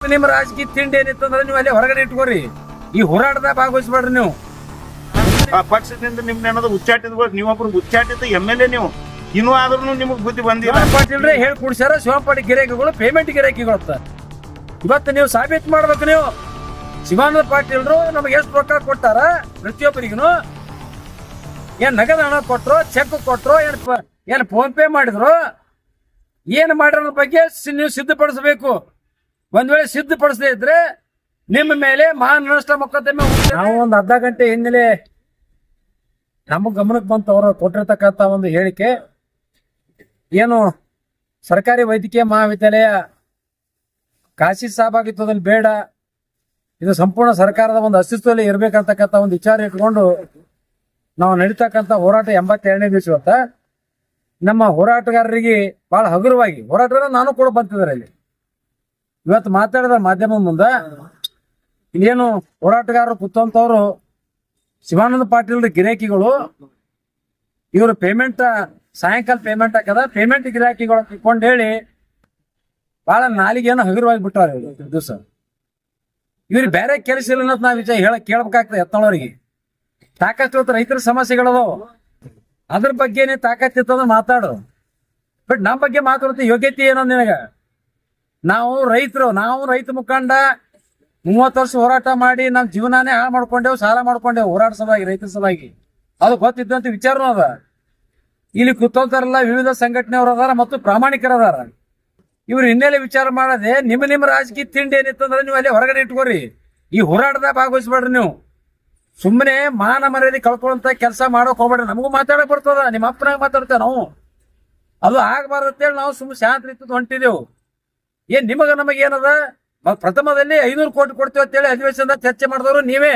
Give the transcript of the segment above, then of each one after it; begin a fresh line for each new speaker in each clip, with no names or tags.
ನಿಮ್ಮ ರಾಜಕೀಯ ತಿಂಡಿ ಏನಿತ್ತಂದ್ರೆ ನೀವು ಅಲ್ಲಿ ಹೊರಗಡೆ ಇಟ್ಕೋರಿ. ಈ ಹೋರಾಟದಾಗ ಭಾಗವಹಿಸ್ಬೇಡ್ರಿ ನೀವು.
ಆ ಪಕ್ಷದಿಂದ ನಿಮ್ನ ಏನಾದ್ರು ಉಚ್ಚಾಟಿದ ನೀವೊಬ್ರು ಉಚ್ಚಾಟಿತ MLA ನೀವು ಇನ್ನೂ ಆದ್ರೂ ನಿಮಗ್ ಬುದ್ಧಿ ಬಂದಿಲ್ಲ.
ಪಾಟೀಲ್ರೆ ಹೇಳಿ ಕುಡ್ಸ್ಯಾರ ಶಿವಪಾಟಿ ಗಿರಾಕಿಗಳು ಪೇಮೆಂಟ್ ಗಿರಾಕಿಗಳು. ಇವತ್ತು ನೀವು ಸಾಬೀತು ಮಾಡ್ಬೇಕು. ನೀವು ಶಿವಾನಂದ ಪಾಟೀಲ್ರು ನಮಗೆ ಎಷ್ಟು ರೊಕ್ಕ ಕೊಟ್ಟಾರ ಪ್ರತಿಯೊಬ್ಬರಿಗೂ, ಏನ್ ನಗದ ಹಣ ಕೊಟ್ರು, ಚೆಕ್ ಕೊಟ್ರು, ಏನ್ ಫೋನ್ ಪೇ ಮಾಡಿದ್ರು, ಏನ್ ಮಾಡಿರೋ ಬಗ್ಗೆ ನೀವು ಸಿದ್ಧಪಡಿಸಬೇಕು. ಒಂದ್ ವೇಳೆ ಸಿದ್ಧಪಡಿಸದೇ ಇದ್ರೆ ನಿಮ್ಮ ಮೇಲೆ ಮಾನನಷ್ಟ ಮೊಕದ್ದಮೆ. ನಾವು ಒಂದು ಅರ್ಧ ಗಂಟೆ ಹಿನ್ನೆಲೆ ನಮ್ಮ ಗಮನಕ್ಕೆ ಬಂತು ಅವರು ಕೊಟ್ಟಿರ್ತಕ್ಕಂಥ ಒಂದು ಹೇಳಿಕೆ. ಏನು ಸರ್ಕಾರಿ ವೈದ್ಯಕೀಯ ಮಹಾವಿದ್ಯಾಲಯ ಖಾಸಗಿ ಸಹಭಾಗಿತ್ವದಲ್ಲಿ ಬೇಡ, ಇದು ಸಂಪೂರ್ಣ ಸರ್ಕಾರದ ಒಂದು ಅಸ್ತಿತ್ವದಲ್ಲಿ ಇರ್ಬೇಕಂತಕ್ಕಂಥ ಒಂದು ವಿಚಾರ ಇಟ್ಕೊಂಡು ನಾವು ನಡೀತಕ್ಕಂಥ ಹೋರಾಟ 82ನೇ ದಿವಸ. ಇವತ್ತ ನಮ್ಮ ಹೋರಾಟಗಾರರಿಗೆ ಬಹಳ ಹಗುರವಾಗಿ ಹೋರಾಟಗಾರ ನಾನು ಕೂಡ ಬಂತಿದ್ದಾರೆ ಇಲ್ಲಿ. ಇವತ್ತು ಮಾತಾಡಿದ ಮಾಧ್ಯಮ ಮುಂದೆ ಇಲ್ಲೇನು ಹೋರಾಟಗಾರರು ಕೂತಂತವ್ರು ಶಿವಾನಂದ ಪಾಟೀಲ್ ಗಿರಾಕಿಗಳು, ಇವರು ಪೇಮೆಂಟ್ ಸಾಯಂಕಾಲ ಪೇಮೆಂಟ್ ಹಾಕದ ಪೇಮೆಂಟ್ ಗಿರಾಕಿಗಳು ತಿಳ್ಕೊಂಡು ಹೇಳಿ ಬಹಳ ನಾಲಿಗೆಯನ್ನು ಹಗುರವಾಗಿ ಬಿಟ್ಟಾರ ದಿವಸ. ಇವ್ರಿಗೆ ಬೇರೆ ಕೆಲಸ ಇಲ್ಲ ಅನ್ನೋದು ನಾವು ವಿಚಾರ ಕೇಳ್ಬೇಕಾಗ್ತದೆ. ಎತ್ತಳವರಿಗೆ ಸಾಕಷ್ಟು ಇವತ್ತು ರೈತರ ಸಮಸ್ಯೆಗಳದಾವ, ಅದ್ರ ಬಗ್ಗೆನೇ ತಾಕತ್ತಿತ್ತಂದ್ರೆ ಮಾತಾಡು. ಬಟ್ ನಮ್ಮ ಬಗ್ಗೆ ಮಾತಾಡುತ್ತೆ ಯೋಗ್ಯತೆ ಏನೋ ನಿನಗ? ನಾವು ರೈತರು, ನಾವು ರೈತ ಮುಖಂಡ 30 ವರ್ಷ ಹೋರಾಟ ಮಾಡಿ ನಮ್ಮ ಜೀವನಾನೇ ಹಾಳು ಮಾಡ್ಕೊಂಡೇವು, ಸಾಲ ಮಾಡ್ಕೊಂಡೇವು ಹೋರಾಟ ಸಲುವಾಗಿ, ರೈತರ ಸಲುವಾಗಿ. ಅದು ಗೊತ್ತಿದ್ದಂತ ವಿಚಾರನೂ ಅದ. ಇಲ್ಲಿ ಕೂತೋತಾರಲ್ಲ ವಿವಿಧ ಸಂಘಟನೆಯವರು ಅದಾರ ಮತ್ತು ಪ್ರಾಮಾಣಿಕರದಾರ. ಇವ್ರು ಹಿನ್ನೆಲೆ ವಿಚಾರ ಮಾಡದೆ ನಿಮ್ಮ ರಾಜಕೀಯ ತಿಂಡಿ ಏನಿತ್ತಂದ್ರೆ ನೀವು ಅಲ್ಲಿ ಹೊರಗಡೆ ಇಟ್ಕೋರಿ. ಈ ಹೋರಾಟದಾಗ ಭಾಗವಹಿಸ್ಬೇಡ್ರಿ ನೀವು. ಸುಮ್ಮನೆ ಮಾನ ಮರ್ಯಾದೆ ಕಳ್ಕೊಳ್ಳುವಂತ ಕೆಲಸ ಮಾಡೋಕ್ ಹೋಗ್ಬೇಡ್ರಿ. ನಮಗೂ ಮಾತಾಡಕ್ ಬರ್ತದ, ನಿಮ್ಮ ಅಪ್ಪನಾಗ ಮಾತಾಡ್ತೇವೆ ನಾವು. ಅದು ಆಗಬಾರ್ದಂತೇಳಿ ನಾವು ಸುಮ್ಮನೆ ಶಾಂತ ರೀತಿ ಹೊಂಟಿದೆವು. ಏನ್ ನಿಮಗ ನಮಗೆ ಏನದ? ಪ್ರಥಮದಲ್ಲಿ 500 ಕೋಟಿ ಕೊಡ್ತೀವಿ ಅಂತೇಳಿ ಅಧಿವೇಶನದ ಚರ್ಚೆ ಮಾಡಿದವರು ನೀವೇ.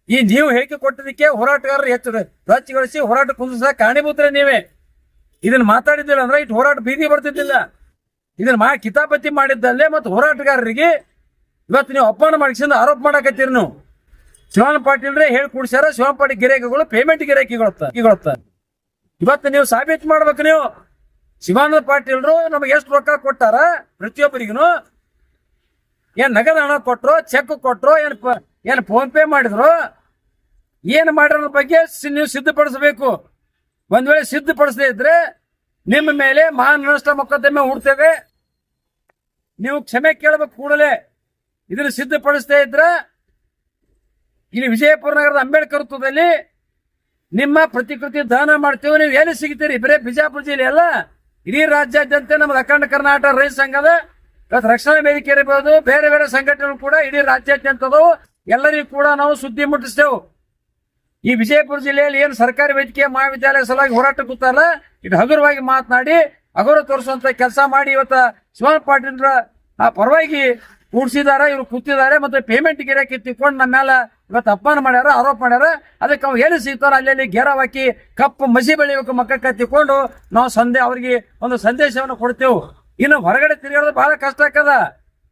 ಈ ನೀವು ಹೇಳಿಕೆ ಕೊಟ್ಟದಕ್ಕೆ ಹೋರಾಟಗಾರರು ಹೆಚ್ಚು ರೊಚ್ಚಿಗೊಳಿಸಿ ಹೋರಾಟ ಕುಂದಿಸ ಕಾರಣೀಭೂತರೇ ನೀವೇ. ಇದನ್ನ ಮಾತಾಡಿದ್ದಿಲ್ಲ ಅಂದ್ರೆ ಇಟ್ಟು ಹೋರಾಟ ಬೀದಿ ಬರ್ತಿದ್ದಿಲ್ಲ. ಇದನ್ನ ಕಿತಾಪತಿ ಮಾಡಿದ್ದಲ್ಲೇ ಮತ್ತು ಹೋರಾಟಗಾರರಿಗೆ ಇವತ್ತು ನೀವು ಅಪಮಾನ ಮಾಡಿಸಿದ ಆರೋಪ ಮಾಡಕತ್ತೀರಿ ನೀವು. ಶಿವಾನಂದ ಪಾಟೀಲ್ರೆ ಹೇಳಿ ಕುಡ್ಸ್ಯಾರ ಶಿವಪಾಟಿ ಗಿರಾಕಿಗಳು ಪೇಮೆಂಟ್ ಗಿರಾಕಿಗಳು. ಇವತ್ತು ನೀವು ಸಾಬೀತು ಮಾಡ್ಬೇಕು. ನೀವು ಶಿವಾನಂದ ಪಾಟೀಲ್ರು ನಮಗೆ ಎಷ್ಟು ರೊಕ್ಕ ಕೊಟ್ಟಾರ ಪ್ರತಿಯೊಬ್ಬರಿಗೂ, ಏನ್ ನಗದ ಹಣ ಕೊಟ್ರು, ಚೆಕ್ ಕೊಟ್ರು, ಏನ್ ಫೋನ್ ಪೇ ಮಾಡಿದ್ರು, ಏನ್ ಮಾಡಿರೋ ಬಗ್ಗೆ ನೀವು ಸಿದ್ಧಪಡಿಸಬೇಕು. ಒಂದ್ ವೇಳೆ ಸಿದ್ಧಪಡಿಸದೇ ಇದ್ರೆ ನಿಮ್ಮ ಮೇಲೆ ಮಾನನಷ್ಟ ಮೊಕದ್ದಮೆ ಹೂಡ್ತೇವೆ. ನೀವು ಕ್ಷಮೆ ಕೇಳಬೇಕು ಕೂಡಲೇ. ಇದನ್ನು ಸಿದ್ಧಪಡಿಸದೇ ಇದ್ರೆ ಇಲ್ಲಿ ವಿಜಯಪುರ ನಗರದ ಅಂಬೇಡ್ಕರ್ ವೃತ್ತದಲ್ಲಿ ನಿಮ್ಮ ಪ್ರತಿಕೃತಿ ದಾನ ಮಾಡ್ತೇವೆ. ನೀವು ಏನು ಸಿಗ್ತೀರಿ? ಬರೇ ಬಿಜಾಪುರ ಜಿಲ್ಲೆ ಅಲ್ಲ, ಇಡೀ ರಾಜ್ಯಾದ್ಯಂತ ನಮ್ಮ ಅಖಂಡ ಕರ್ನಾಟಕ ರೈತ ಸಂಘದ ರಕ್ಷಣಾ ವೇದಿಕೆ ಇರಬಹುದು, ಬೇರೆ ಬೇರೆ ಸಂಘಟನೆಗಳು ಕೂಡ ಇಡೀ ರಾಜ್ಯಾದ್ಯಂತದವು. ಎಲ್ಲರಿಗೂ ಕೂಡ ನಾವು ಸುದ್ದಿ ಮುಟ್ಟಿಸ್ತೇವೆ. ಈ ವಿಜಯಪುರ ಜಿಲ್ಲೆಯಲ್ಲಿ ಏನು ಸರ್ಕಾರಿ ವೈದ್ಯಕೀಯ ಮಹಾವಿದ್ಯಾಲಯ ಸಲುವಾಗಿ ಹೋರಾಟ ಕೂತಲ್ಲ, ಇದು ಹಗುರವಾಗಿ ಮಾತನಾಡಿ ಹಗುರ ತೋರಿಸುವಂತ ಕೆಲಸ ಮಾಡಿ ಇವತ್ತ ಶಿವಾನಂದ ಪಾಟೀಲ್ ಆ ಪರವಾಗಿ ಕೂಡ್ಸಿದಾರ. ಇವ್ರು ಕೂತಿದ್ದಾರೆ ಮತ್ತು ಪೇಮೆಂಟ್ ಗಿರಾಕಿ ತಿಳ್ಕೊಂಡು ನಮ್ಮ ಮೇಲೆ ಇವತ್ತು ಅಪಮಾನ ಮಾಡ್ಯಾರ, ಆರೋಪ ಮಾಡ್ಯಾರ. ಅದಕ್ಕೆ ಅವ್ರು ಏನು ಸಿಗ್ತಾರ ಅಲ್ಲಿ ಗೆರವ್ ಹಾಕಿ ಕಪ್ಪು ಮಸಿ ಬೆಳೆಯಬೇಕು ಮಕ್ಕಕ್ಕೆ ತಿಳ್ಕೊಂಡು ನಾವು ಅವ್ರಿಗೆ ಒಂದು ಸಂದೇಶವನ್ನು ಕೊಡ್ತೇವೆ. ಇನ್ನು ಹೊರಗಡೆ ತಿರುಗಾಡೋದು ಬಹಳ ಕಷ್ಟ ಆಗ್ತದ.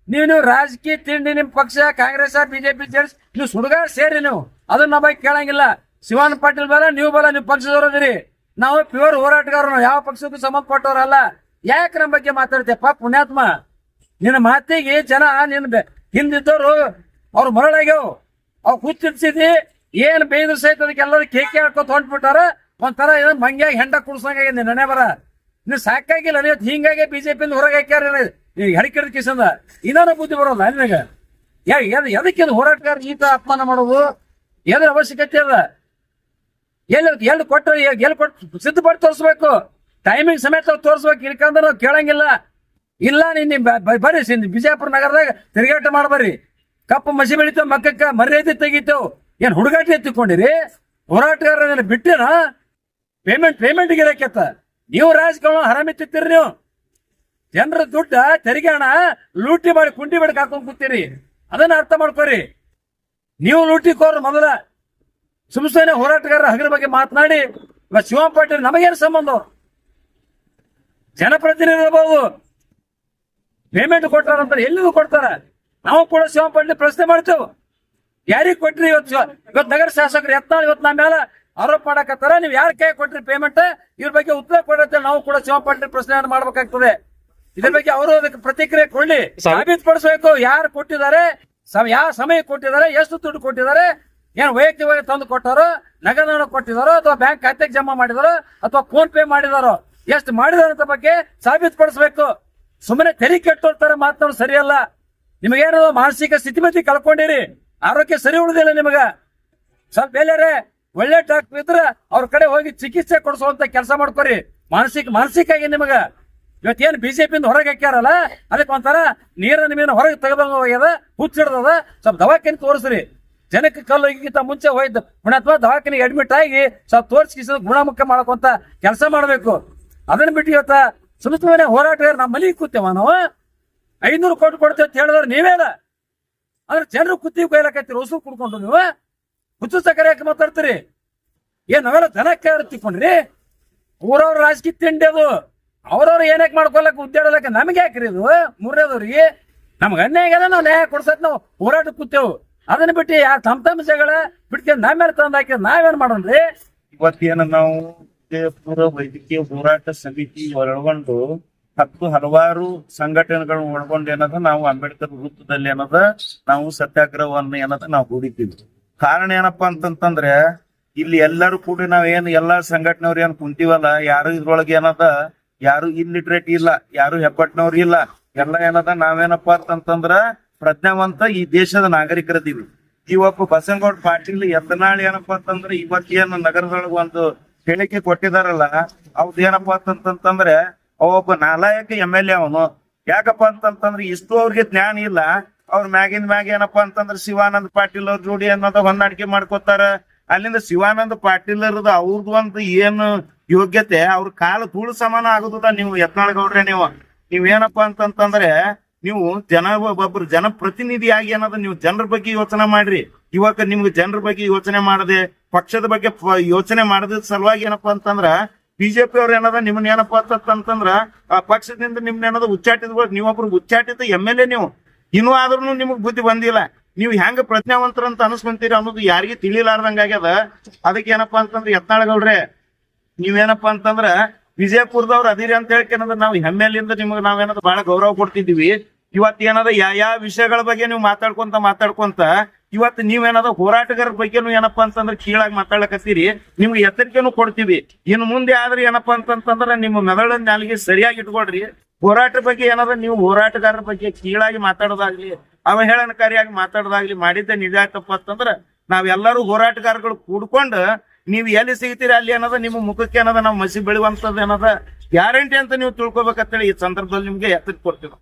ನೀವು ರಾಜಕೀಯ ತಿಂಡಿ, ನಿಮ್ ಪಕ್ಷ ಕಾಂಗ್ರೆಸ್ ಬಿಜೆಪಿ ಜೆಡಿಎಸ್ ನೀವು ಸುಡುಗಾಡ್ ಸೇರಿ ನೀವು ಅದನ್ನ ನಮ್ಮ ಬಗ್ಗೆ ಕೇಳಂಗಿಲ್ಲ. ಶಿವಾನಂದ ಪಾಟೀಲ್ ಬರ, ನೀವು ಬರ, ನೀವು ಪಕ್ಷದವರದಿರಿ. ನಾವು ಪ್ಯೂರ್ ಹೋರಾಟಗಾರರು, ಯಾವ ಪಕ್ಷಕ್ಕೂ ಸಂಬಂಧಪಟ್ಟವರಲ್ಲ. ಯಾಕೆ ನಮ್ಮ ಬಗ್ಗೆ ಮಾತಾಡ್ತೇಪ್ಪ ಪುಣ್ಯಾತ್ಮ? ನಿನ್ನ ಮಾತಿಗೆ ಜನ ನಿನ್ನ ಹಿಂದಿದ್ದವರು ಅವ್ರು ಮರಳಾಗ್ಯವು. ಅವ್ ಹುಚ್ಚಿಡ್ಸಿದಿ ಏನ್ ಬೇಯ್ದು ಸಹಿತ ಅದಕ್ಕೆ ಎಲ್ಲರೂ ಕೇಕೆ ಹಾಕೋತ ಹೊಂಟ್ಬಿಟ್ಟಾರ. ಒಂಥರ ಏನೋ ಮಂಗ್ಯಾಗ ಹೆಂಡ ಕುಡ್ಸಂಗ ನನೆ ಬರ. ನೀವು ಸಾಕಾಗಿಲ್ಲ ನೀವು ಹಿಂಗಾಗಿ ಬಿಜೆಪಿಯಿಂದ ಹೊರಗೆ ಹಾಕ್ಯಾರ ಹೆಡಕಿಡ ಕಿಸಂದ. ಇನ್ನೂ ಬುದ್ಧಿ ಬರೋಲ್ಲ ನಿನಗ? ಎದಕ್ಕೆ ಹೋರಾಟಗಾರ ಈತ ಅಪಮಾನ ಮಾಡೋದು? ಎದ್ರ ಅವಶ್ಯಕತೆ ಅದ? ಎಲ್ಲಿ ಕೊಟ್ಟು ಸಿದ್ಧಪಟ್ಟು ತೋರಿಸ್ಬೇಕು, ಟೈಮಿಂಗ್ ಸಮೇತ ತೋರಿಸ್ಬೇಕು. ಇಲ್ಕಂದ್ರೆ ನಾವು ಕೇಳಂಗಿಲ್ಲ. ಇಲ್ಲ ಬರ್ರಿ ಬಿಜಾಪುರ ನಗರದಾಗ ತಿರುಗಾಟ ಮಾಡ್ಬರ್ರಿ. ಕಪ್ಪು ಮಸಿ ಬೆಳಿತೇವ್, ಮಕ್ಕಕ್ಕ ಮರ್ಯಾದೆ ತೆಗಿತೇವ್. ಏನ್ ಹುಡುಗಾಟ ಎತ್ತಿಕೊಂಡಿರಿ? ಹೋರಾಟಗಾರ ಬಿಟ್ಟಿನ ಪೇಮೆಂಟ್ ಗಿರಾಕತ್ತ. ನೀವು ರಾಜಕಾರಣ ಹರಾಮಿತ್ತಿರ್ತೀರಿ. ನೀವು ಜನರ ದುಡ್ಡ ತೆರಿಗೆ ಹಣ ಲೂಟಿ ಮಾಡಿ ಕುಂಡಿ ಬಡಕ್ ಹಾಕೊಂಡ್ ಕೂತೀರಿ. ಅದನ್ನ ಅರ್ಥ ಮಾಡ್ಕೋರಿ. ನೀವು ಲೂಟಿಕೋರು ಮೊದಲ. ಸುಮ್ನೆ ಹೋರಾಟಗಾರರ ಹಗರ ಬಗ್ಗೆ ಮಾತನಾಡಿ ಶಿವಂ ಪಾಟೀಲ್ ನಮಗೇನು ಸಂಬಂಧ? ಜನಪ್ರತಿನಿಧಿ ಇರಬಹುದು, ಪೇಮೆಂಟ್ ಕೊಟ್ಟಾರಂತಾರೆ, ಎಲ್ಲಿಗೂ ಕೊಡ್ತಾರ. ನಾವು ಕೂಡ ಶಿವಂ ಪಾಟೀಲ್ ಪ್ರಶ್ನೆ ಮಾಡ್ತೇವೆ. ಯಾರಿಗೆ ಕೊಟ್ರಿ? ಇವತ್ತು ನಗರ ಶಾಸಕರು ಯತ್ನಾಳ್ ಇವತ್ತು ನಮ್ಮ ಮೇಲೆ ಆರೋಪ ಮಾಡಕತ್ತಾರ. ನೀವು ಯಾರ ಕೈ ಕೊಟ್ರಿ ಪೇಮೆಂಟ್? ಇವ್ರ ಬಗ್ಗೆ ಉತ್ತರ ಕೊಡತ್ತೆ ನಾವು ಕೂಡ ಶಿವಂ ಪಾಟೀಲ್ ಪ್ರಶ್ನೆ ಮಾಡ್ಬೇಕಾಗ್ತದೆ. ಇದ್ರ ಬಗ್ಗೆ ಅವರು ಅದಕ್ಕೆ ಪ್ರತಿಕ್ರಿಯೆ ಕೊಡ್ಲಿ, ಸಾಬೀತುಪಡಿಸಬೇಕು ಯಾರು ಕೊಟ್ಟಿದ್ದಾರೆ, ಯಾವ ಸಮಯ ಕೊಟ್ಟಿದ್ದಾರೆ, ಎಷ್ಟು ದುಡ್ಡು ಕೊಟ್ಟಿದ್ದಾರೆ, ಏನ್ ವೈಯಕ್ತಿಕವಾಗಿ ತಂದು ಕೊಟ್ಟಾರೋ, ನಗದು ಕೊಟ್ಟಿದಾರೋ, ಅಥವಾ ಬ್ಯಾಂಕ್ ಖಾತೆಗೆ ಜಮಾ ಮಾಡಿದಾರೋ, ಅಥವಾ ಫೋನ್ ಪೇ ಮಾಡಿದಾರೋ, ಎಷ್ಟು ಮಾಡಿದಾರ ಅಂತ ಬಗ್ಗೆ ಸಾಬೀತುಪಡಿಸಬೇಕು. ಸುಮ್ಮನೆ ತೆರಿಗೆ ಕೆಟ್ಟೋರ್ತಾರೆ ಮಾತನಾಡೋದು ಸರಿಯಲ್ಲ. ನಿಮಗೇನೋ ಮಾನಸಿಕ ಸ್ಥಿತಿಮತಿ ಕಳ್ಕೊಂಡಿರಿ, ಆರೋಗ್ಯ ಸರಿ ಉಳಿದಿಲ್ಲ ನಿಮಗ. ಸ್ವಲ್ಪ ಬೇರೆ ಒಳ್ಳೆ ಡಾಕ್ಟರ್ ಇದ್ರ ಅವ್ರ ಕಡೆ ಹೋಗಿ ಚಿಕಿತ್ಸೆ ಕೊಡಿಸುವಂತ ಕೆಲಸ ಮಾಡ್ಕೊರಿ. ಮಾನಸಿಕ ಆಗಿ ನಿಮಗ ಇವತ್ತೇನು ಬಿಜೆಪಿಯಿಂದ ಹೊರಗೆ ಹಾಕ್ಯಾರಲ್ಲ, ಅದಕ್ಕೆ ಒಂಥರ ನೀರಿನ ಹೊರಗೆ ತೆಗೆದಂಗ ಹೋಗ್ಯದ, ಹುಚ್ಚಿಡ್ದದ. ಸ್ವಲ್ಪ ದವಾಖಾನೆ ತೋರಿಸ್ರಿ. ಜನಕ್ಕೆ ಕಲ್ಲುಗಿಂತ ಮುಂಚೆ ಹೋಯ್ತು ಅಥವಾ ದವಾಖಾನೆಗೆ ಅಡ್ಮಿಟ್ ಆಗಿ ಸ್ವಲ್ಪ ತೋರಿಸಿ ಗುಣಮುಖ ಮಾಡಕೊಂತ ಕೆಲಸ ಮಾಡಬೇಕು. ಅದನ್ನ ಬಿಟ್ಟು ಇವತ್ತ ಸುಮ್ಮನೆ ಹೋರಾಟಗಾರ ನಮ್ಮ ಮನೆಗೆ ಕೂತೇವ ನಾವು 500 ಕೋಟಿ ಕೊಡ್ತೇವೆ ಅಂತ ಹೇಳಿದ್ರೆ ನೀವೇನ ಅಂದ್ರೆ ಜನರು ಕುತ್ತಿ ಕೊಯ್ಲಕತ್ತೀರಿ, ಹೊಸು ಕುಡ್ಕೊಂಡು ನೀವು ಹುಚ್ಚು ಸಕ್ಕರೆ ಯಾಕೆ ಮಾತಾಡ್ತೀರಿ? ಏನ್ ನಾವೆಲ್ಲ ದನ ತಿಕ್ಕೊಂಡ್ರಿ? ಊರವ್ರ ರಾಜಕೀಯ ತಿಂಡಿ ಅದು. ಅವ್ರವ್ರು ಏನಕ್ಕೆ ಮಾಡ್ಕೊಳಕ್ ಉದ್ದಾಡಲಕ್ಕ ನಮ್ಗೆ ಯಾಕ್ರಿ ಇದು? ಮೂರನೇದವ್ರಿಗೆ ನಮ್ಗೆ ಅನ್ಯಾಯ ಆಗ್ಯದ, ನಾವು ನ್ಯಾಯ ಕೊಡ್ಸಕ್ ನಾವು ಹೋರಾಟ ಕೂತೇವು. ಅದನ್ನ ಬಿಟ್ಟು ತಮ್ಮ ಜಗಳ ಬಿಟ್ಕೊಂಡು ನಾವೇಲೆ ತಂದು ಹಾಕಿದ್ ನಾವೇನ್ ಮಾಡೋಣ್ರಿ?
ಇವತ್ತೇನ ನಾವು ವಿಜಯಪುರ ವೈದ್ಯಕೀಯ ಹೋರಾಟ ಸಮಿತಿ ಒಳಗೊಂಡು ಹಲವಾರು ಸಂಘಟನೆಗಳನ್ನ ಒಳಗೊಂಡು ಏನದ ನಾವು ಅಂಬೇಡ್ಕರ್ ವೃತ್ತದಲ್ಲಿ ಏನದ ನಾವು ಸತ್ಯಾಗ್ರಹವನ್ನು ಏನದ ನಾವು ಹೂಡಿದ್ದೀವಿ. ಕಾರಣ ಏನಪ್ಪಾ ಅಂತಂತಂದ್ರೆ ಇಲ್ಲಿ ಎಲ್ಲರೂ ಕೂಡ ನಾವೇನು ಎಲ್ಲಾ ಸಂಘಟನೆಯವ್ರು ಏನ್ ಕುಂತೀವಲ್ಲ, ಯಾರು ಇದ್ರೊಳಗೆ ಏನದ ಯಾರು ಇಲ್ಲಿಟ್ರೇಟ್ ಇಲ್ಲ, ಯಾರು ಹೆಬ್ಬಟ್ನವ್ರು ಇಲ್ಲ. ಎಲ್ಲ ಏನದ ನಾವೇನಪ್ಪಾ ಅಂತಂತಂದ್ರ ಪ್ರಜ್ಞಾವಂತ ಈ ದೇಶದ ನಾಗರಿಕರದೀವಿ. ಇವತ್ತು ಬಸನಗೌಡ ಪಾಟೀಲ್ ಯತ್ನಾಳ್ ಏನಪ್ಪಾ ಅಂತಂದ್ರೆ ಇವತ್ತೇನು ನಗರದೊಳಗ ಒಂದು ಹೇಳಿಕೆ ಕೊಟ್ಟಿದಾರಲ್ಲ, ಅವ್ರದ್ದು ಏನಪ್ಪಾ ಅಂತಂತಂದ್ರೆ ಒಬ್ಬ ನಾಲಾಯಕ MLA ಅವನು. ಯಾಕಪ್ಪ ಅಂತಂತಂದ್ರೆ ಇಷ್ಟು ಅವ್ರಿಗೆ ಜ್ಞಾನ ಇಲ್ಲ. ಅವ್ರ ಮ್ಯಾಗ ಏನಪ್ಪಾ ಅಂತಂದ್ರೆ ಶಿವಾನಂದ ಪಾಟೀಲ್ ಅವ್ರ ಜೋಡಿ ಅನ್ನೋದ ಹೊಂದಾಣಿಕೆ ಮಾಡ್ಕೋತಾರ. ಅಲ್ಲಿಂದ ಶಿವಾನಂದ ಪಾಟೀಲ್ ಅವ್ರದ್ದು ಅವ್ರದ್ದು ಒಂದು ಏನು ಯೋಗ್ಯತೆ ಅವ್ರ ಕಾಲ ಧೂಳು ಸಮಾನ ಆಗುದ. ನೀವು ಯತ್ನಾಳ್ ಗೌಡ್ರೆ ನೀವೇನಪ್ಪಾ ಅಂತಂತಂದ್ರೆ ನೀವು ಒಬ್ಬರು ಜನಪ್ರತಿನಿಧಿಯಾಗಿ ಏನದ ನೀವು ಜನರ ಬಗ್ಗೆ ಯೋಚನೆ ಮಾಡ್ರಿ. ಇವಾಗ ನಿಮ್ಗೆ ಜನರ ಬಗ್ಗೆ ಯೋಚನೆ ಮಾಡದೆ, ಪಕ್ಷದ ಬಗ್ಗೆ ಯೋಚನೆ ಮಾಡದ ಸಲುವಾಗಿ ಏನಪ್ಪಾ ಅಂತಂದ್ರ ಬಿಜೆಪಿ ಅವ್ರ ಏನದ ನಿಮ್ನ ಏನಪ್ಪಾ ಅಂತಂದ್ರ ಆ ಪಕ್ಷದಿಂದ ನಿಮ್ನ ಏನದ ಉಚ್ಚಾಟಿತ, ನೀವೊಬ್ರು ಉಚ್ಚಾಟಿತ MLA ನೀವು. ಇನ್ನೂ ಆದ್ರೂ ನಿಮಗ್ ಬುದ್ಧಿ ಬಂದಿಲ್ಲ. ನೀವು ಹೆಂಗ ಪ್ರಜ್ಞಾವಂತರ ಅಂತ ಅನಿಸ್ಕೊಂತೀರಿ ಅನ್ನೋದು ಯಾರಿಗೆ ತಿಳಿಲಾರ್ದಂಗ ಆಗ್ಯದ. ಅದಕ್ಕೆ ಏನಪ್ಪಾ ಅಂತಂದ್ರೆ ಯತ್ನಾಳ್ ಗೌಡ್ರೆ ನೀವೇನಪ್ಪಾ ಅಂತಂದ್ರ ವಿಜಯಪುರದವ್ರು ಅದಿರಿ ಅಂತ ಹೇಳ್ಕೇನಂದ್ರ ನಾವು ಹೆಮ್ಮೆಲಿಂದ ನಿಮ್ಗೆ ನಾವೇನದ ಬಹಳ ಗೌರವ ಕೊಡ್ತಿದ್ದೀವಿ. ಇವತ್ತೇನದ ಯಾವ ವಿಷಯಗಳ ಬಗ್ಗೆ ನೀವು ಮಾತಾಡ್ಕೊಂತ ಇವತ್ತು ನೀವೇನದ ಹೋರಾಟಗಾರರ ಬಗ್ಗೆನು ಏನಪ್ಪಾ ಅಂತಂದ್ರೆ ಕೀಳಾಗಿ ಮಾತಾಡ್ಲಕತ್ತೀರಿ. ನಿಮ್ಗೆ ಎಚ್ಚರಿಕೆನು ಕೊಡ್ತೀವಿ. ಇನ್ನು ಮುಂದೆ ಆದ್ರೆ ಏನಪ್ಪಾ ಅಂತಂತಂದ್ರ ನಿಮ್ಮ ಮೆದುಳಿನ ನಾಲಿಗೆ ಸರಿಯಾಗಿ ಇಟ್ಕೊಳ್ರಿ. ಹೋರಾಟ ಬಗ್ಗೆ ಏನದ ನೀವು ಹೋರಾಟಗಾರರ ಬಗ್ಗೆ ಕೀಳಾಗಿ ಮಾತಾಡೋದಾಗ್ಲಿ, ಅವಹೇಳನಕಾರಿಯಾಗಿ ಮಾತಾಡೋದಾಗ್ಲಿ ಮಾಡಿದ್ದೆ ನಿಜ ಆಯ್ತಪ್ಪ ಅಂತಂದ್ರ ನಾವೆಲ್ಲರೂ ಹೋರಾಟಗಾರಗಳು ಕೂಡ್ಕೊಂಡು ನೀವು ಎಲ್ಲಿ ಸಿಗ್ತೀರಿ ಅಲ್ಲಿ ಏನದ ನಿಮ್ಮ ಮುಖಕ್ಕೆ ಏನದ ನಾವು ಮಸಿ ಬೆಳೆಯುವಂತದ್ದು ಏನದ ಗ್ಯಾರಂಟಿ ಅಂತ ನೀವು ತಿಳ್ಕೊಬೇಕಂತೇಳಿ ಈ ಸಂದರ್ಭದಲ್ಲಿ ನಿಮ್ಗೆ ಎಚ್ಚರಿಕೆ ಕೊಡ್ತೀವಿ.